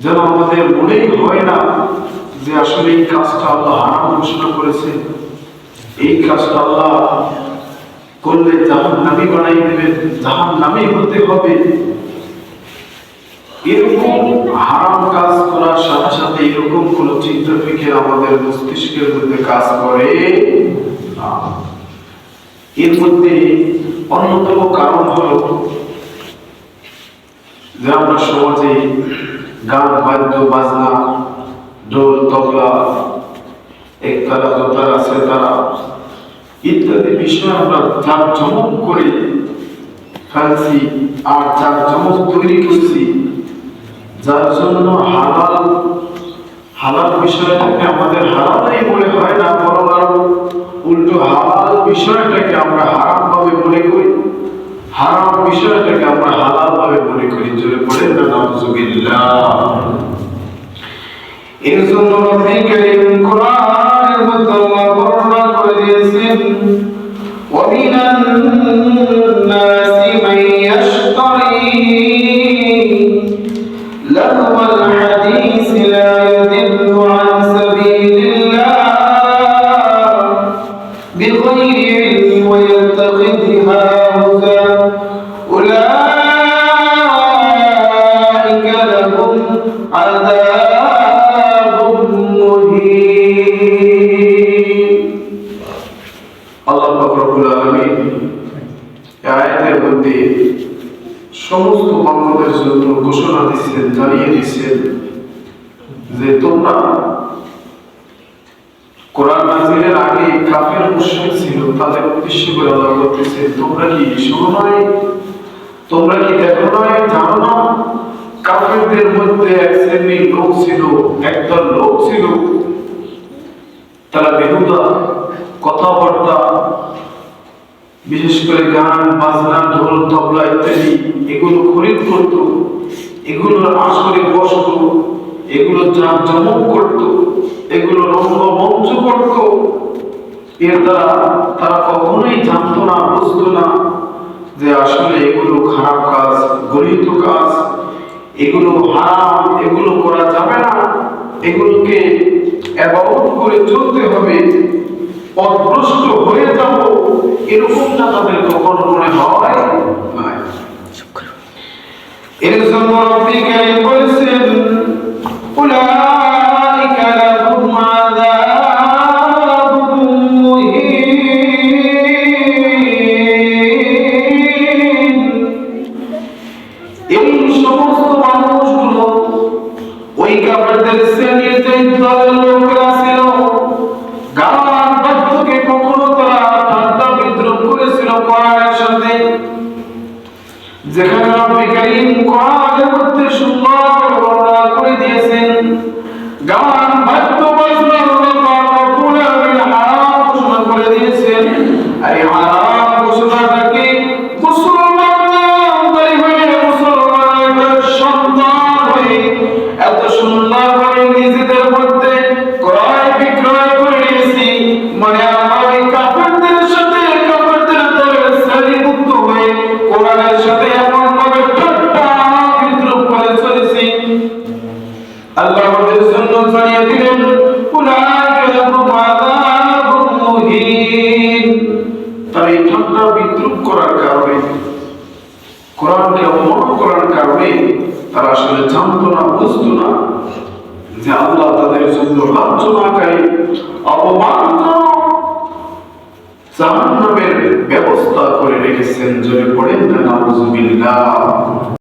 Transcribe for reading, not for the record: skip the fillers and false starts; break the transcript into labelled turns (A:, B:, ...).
A: যেন আমাদের মনেই হয় না যে আসলে এই কাজটা আল্লাহ হারাম ঘোষণা করেছে, এই কাজটা আল্লাহ করলে জাহান্নামী বানাই দেবেন, জাহান্নামী হতে হবে। এরকম হারাম কাজ করার সাথে সাথে এরকম কোন চিন্তা ফিকির আমাদের মস্তিষ্কের মধ্যে কাজ করে না। এর মধ্যে অন্যতম কারণ হলো যে আমরা সমাজে গান বাদ্য বাজনা, ঢোল তবলা, একতারা দোতারা সেতারা ইত্যাদি বিষয় আমরা জাঁকজমক করে ফেলছি আর জাঁকজমক তৈরি করছি, যার জন্য হালাল বিষয়টাকে আমাদের হালালই মনে হয় না, বরং আরো উল্টো হালাল বিষয়টাকে আমরা হারাম ভাবে মনে করি, হারাম বিষয়টাকে আমরা হালাল ভাবে মনে করি। জোরে পড়েন না নাউযুবিল্লাহ। এর জন্য নবী করিম কোরআনের মধ্যে আল্লাহ বর্ণনা করে দিয়েছেন, ওয়া মিনান নাসি মান ইয়াশতারি লাহওয়াল হাদিস লা ইয়াদিল্লু আন সাবিলিল্লাহ বিগাইরি ইলমিন ওয়া ইয়াত্তাখিযুহা হুজা উলাইকা লাহুম আযাবুন মুহিন। আল্লাহ পাক রব্বুল আলামিন এই আয়াতের মধ্যে সমস্ত বান্দাদের জন্য ঘোষণা দিচ্ছেন, জানিয়ে দিচ্ছেন যে তোমরা কোরআন নাযিলের আগে কাফের মুশরিক ছিল, তাদের উদ্দেশ্য করে আল্লাহ বলতেছেন, তোমরা কি শোনো নাই, তোমরা কি দেখো নাই, জানো না, কাফেরদের মধ্যে এক শ্রেণীর লোক ছিল, একদল লোক ছিল, তারা বেহুদা কথাবার্তা, বিশেষ করে গান বাজনা ঢোল তবলা ইত্যাদি এগুলো খরিদ করত, এগুলোর আসরে বসত, এগুলো জাঁকজমক করত, এগুলো রঙ্গমঞ্চ করত। এর দ্বারা তারা কখনোই জানতো না, বুঝতো না যে আসলে এগুলো খারাপ কাজ, গলিত কাজ, এগুলো হারাম, এগুলো করা যাবে না, এগুলোকে অ্যাভয়েড করে চলতে হবে, পথভ্রষ্ট হয়ে যাব, এরকমটা তাদের কখনো মনে হয় না। এর জন্য রব্বি কারীম বলেছেন, উলাইকা লাহুম আযাবুন মুহিন। এই সমস্ত মানুষগুলো ওই কাফেরদের শ্রেণীর যে দলের লোকেরা ছিল, গান বাদ্যকে কখনো তারা ঠাট্টা বিদ্রুপ করেছিল কোরআনের সাথে। যেখানে রব্বি কারীম কোরআনের মধ্যে সুন্দর করে বর্ণনা করে দিয়েছেন গান বাদ্য বাজনার ব্যাপার, রব্বুল আলামিন হারাম ঘোষণা করে দিয়েছেন। এই হারাম ঘোষণাটাকে মুসলমানদের হয়ে, মুসলমানের সন্তান হয়ে এত সুন্দর করে নিজেদের মধ্যে ক্রয় বিক্রয় করে নিয়েছি, মানে আমরা ওই কাফেরদের সাথে, কাফেরদের দলের শ্রেণীভুক্ত হয়ে কোরআনের সাথে এমন ভাবে ঠাট্টা বিদ্রুপ করে চলেছি। আল্লাহ আমাদের জন্য জানিয়ে দিলেন, উলাইকা লাহুম আযাবুন মুহিন। তার এই ঠাট্টা বিদ্রুপ করার কারণে, কোরআনকে অপমান করার কারণে তারা আসলে জানতো না, বুঝতো না যে আল্লাহ তাদের জন্য লাঞ্ছনাকারী, অপমানজনক জাহান্নামের ব্যবস্থা করে রেখেছেন। জোরে পড়েন না নাউযুবিল্লাহ।